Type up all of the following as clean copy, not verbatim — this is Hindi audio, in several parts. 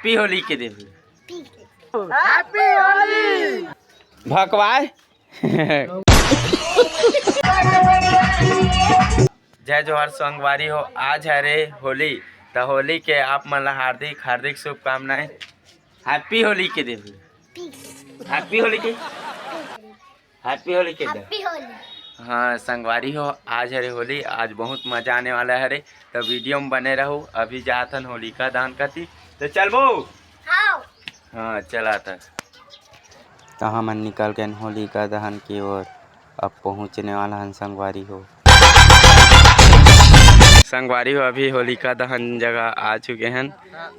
हैप्पी होली के दिन हैप्पी होली भगवान। जय जोहर संगवारी हो, आज है रे होली। तो होली के आप मन हार्दिक हार्दिक शुभकामनाएं। हैप्पी होली के दिन हैप्पी होली के दिन। हाँ संगवारी हो, आज है रे होली। आज बहुत मजा आने वाला है रे, तो वीडियो में बने रहो। अभी जातन होलिका दहन करती तो चल बो। हाँ चला था। तो हम निकल गए होलिका दहन की ओर। अब पहुँचने वाला है संगवारी हो। संगवारी हो अभी होलिका दहन जगह आ चुके हैं।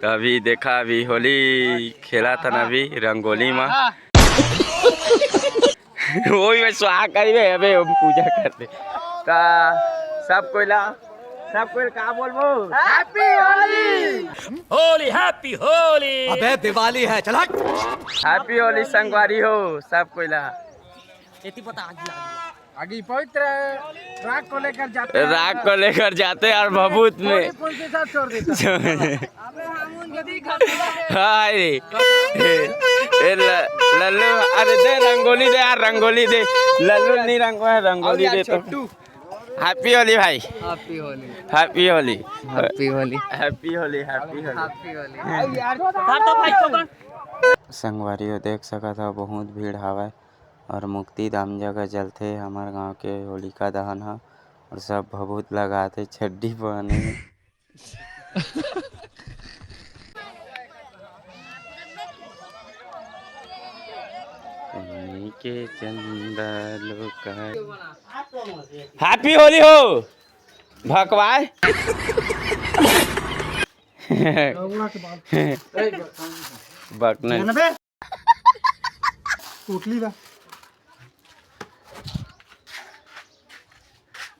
तो अभी देखा, अभी होली खेला था ना, अभी रंगोली में वही में सुहा करिए। अबे हम पूजा करते सब कोई का बोलबो हैप्पी होली। होली हैप्पी होली। अबे दिवाली है, चल हट। हैप्पी होली संगवारी हो सब कोई ला। आगे पवित्र राग को लेकर जाते और भभूत में के साथ छोड़ देता। हाँ लल्लू, अरे दे रंगोली दे यार, रंगोली दे। लल्लू नहीं रंगो है, रंगोली दे तो। हैप्पी होली भाई, happy Holi, happy Holi, happy Holi, happy Holi, happy Holi, happy Holi. संगवारी हो देख सका था, बहुत भीड़ हवा और मुक्ति धाम जगह चलते हमारे गांव के होलिका दहन है। और सब भभूत लगाते छड्डी पहने के चंदा हैप्पी होली हो भगवान। बकने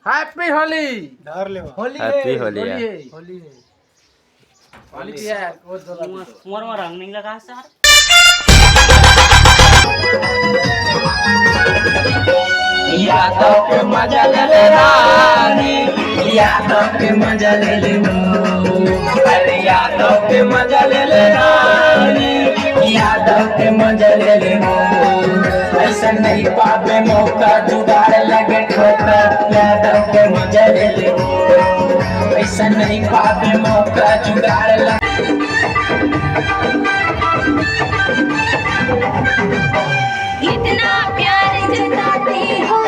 हैप्पी होली, हैप्पी होली होली है। होली है वो कुंवर में रंग नहीं लगा सर। यादों के मजा ले ले रानी, यादों के मजा ले ले अरे यादों के मजा ले ले रानी, यादों के मजा ले ले। ऐसा नहीं पावे मौका, जुगाड़ लगे ठोका, यादों के मजा ले ले। ऐसा नहीं पावे मौका, जुगाड़ लगे। इतना प्यार जताती हो